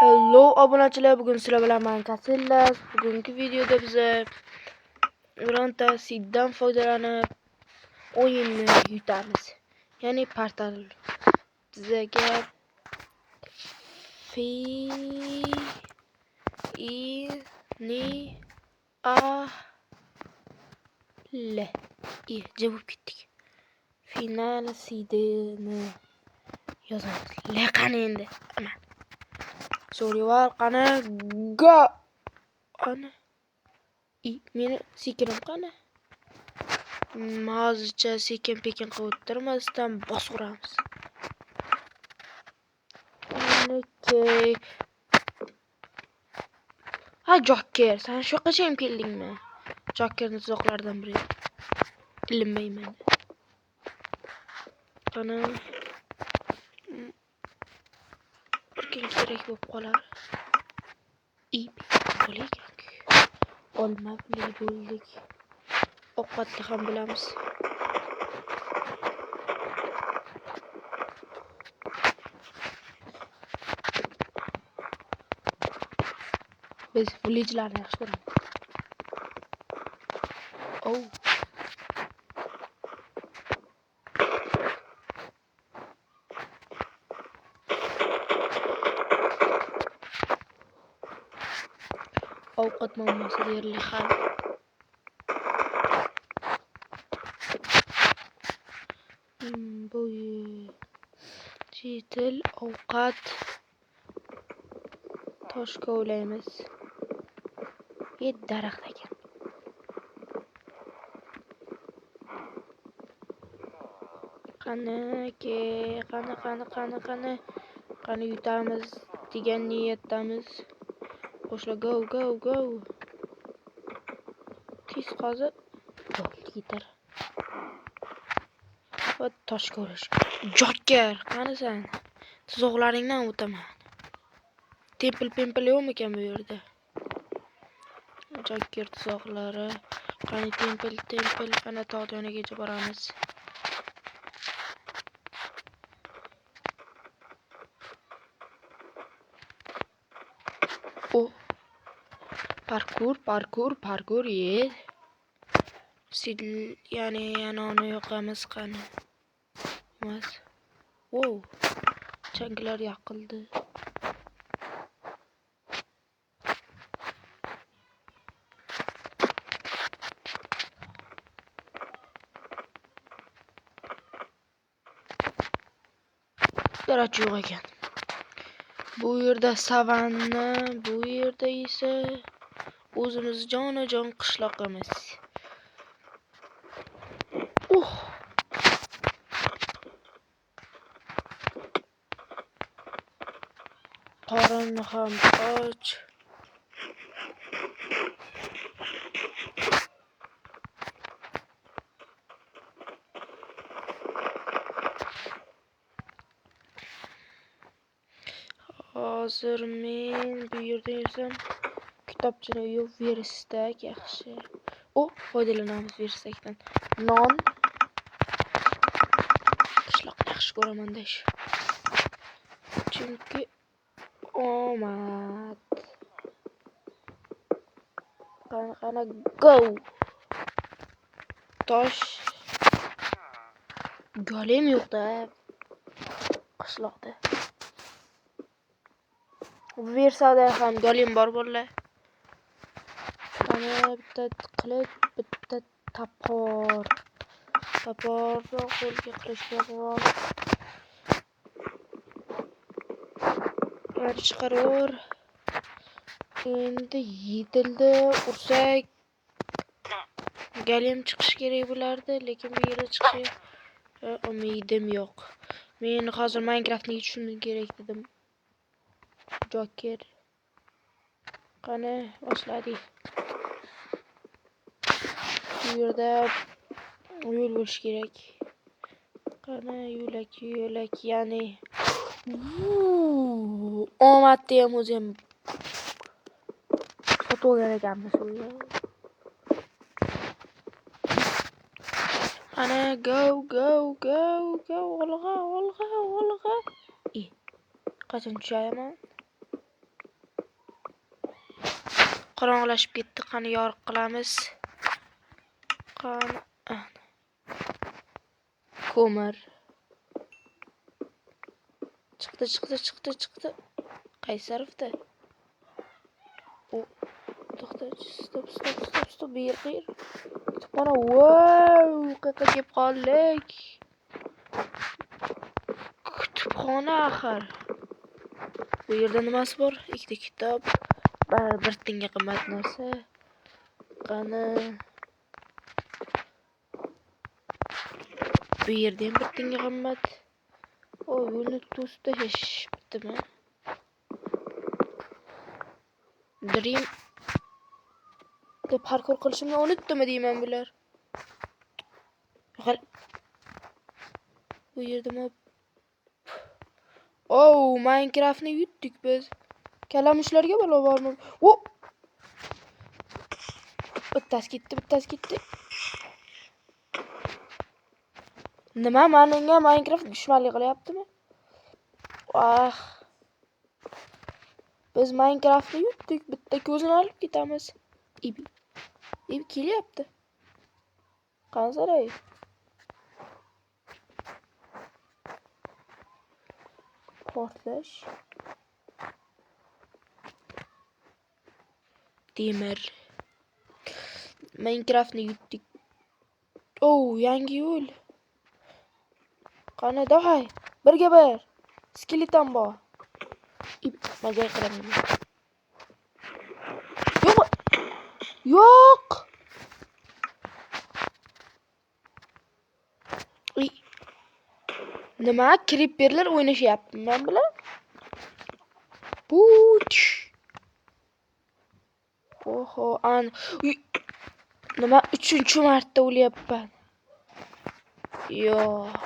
Hello obunachilar, bugun sizlar bilan Minecraft. Bugungi videoda biz bironta seeddan foydalanib o'yinni yutamiz. Ya'ni portal bizga fi i ni a l javob ketdik. Final seedini yozamiz. Qani endi. So'rivar qani go. Ana meni sekinim qani? Hozircha sekin qilib o'tirmasdan bosib uramiz. Okey. Ha Joker, sen shu yoqqa ham keldingmi? Jokerni tuzoqlardan biri. Ilmayman. Qani Birkin kerak bo'lib qolar. Bo'lik. Olma bo'ldik. Ovqatni ham bilamiz. Biz village'larni yaxshi ko'ramiz. Ovqat muammosi deyarli hal. Bu chetil ovqat tosh kovlaymiz. Daraxt ekan. Qani yutamiz degan niyatdamiz. Qo'shla go. Tez qozi. Bo'ldi yetar. Va tosh ko'rish. Joker, qani sen? Tuzoqlaringdan o'taman. Tempel yo'qmikan bu yerda? Joker tuzoqlari. Qani tempel ana tog' yonigacha boramiz. Parkur ya'ni yanoni yoqamiz qani. Emas. Changlar yoqildi. Daraxt yo'q ekan. Bu yerda savanna, bu yerda esa o'zimiz jonajon qishloqimiz. Qorin ham och. Hozir men bu yerda yursam kitobchani yo'q verstak yaxshi. Foydalanamiz verstakdan. Non. Qishloqni yaxshi ko'raman desh. Chunki omad. Qana go. Tosh. Golem yo'q-da qishloqda. Versada ham golem bor bo'llar. Mana bitta qilich, bitta tapor. Taporni qo'lga qilishga bor. Qani chiqarur. Endi yetildi, ursak golem chiqish kerak bo'lardi, lekin bu yerda chiqishi umidim yo'q. Men hozir Minecraftni tushunishim kerak dedim. Joker. Qani boshladik. Bu yerda yo'l bo'lish kerak. Qani yo'lak, ya'ni omadni ham o'zim fotolar ekanmiz o'zi. Qani go. Olg'a. Qachon tushaman? Qorong'ilashib ketdi. Qani yoriq qilamiz. Qani ko'mir. Chiqdi. Qaysi tarafda? To'xta, stop. Bir qir. Kutubxona. Wow, qayerga kelib qoldik? Kutubxona axir. Bu yerda nimasi bor? Ikkita kitob. Bir tenga qimmat narsa. Qani. Bu yerda ham bir tenga qimmat. Yo'lni to'sib tashlashibdimi? Dream deb parkour qilishimni unutdimi deyman bular. Bu yerda Minecraftni yutdik biz. Kalamushlarga balo bormi? Bittasi ketdi. Nima menga Minecraft dushmanlik qilyaptimi? Biz Minecraftni yutdik, bitta ko'zini olib ketamiz. Ibi kelyapti. Qansaray? Portlash. Temir. Minecraftni yutdik. Yangi yo'l. Qani davay, birga bir. Skeleton bor. Mazay qilaman. Yo'q. Nima? Creeperlar o'ynashyapti men bilan. Nima 3-marta o'lyapman? Yo'q.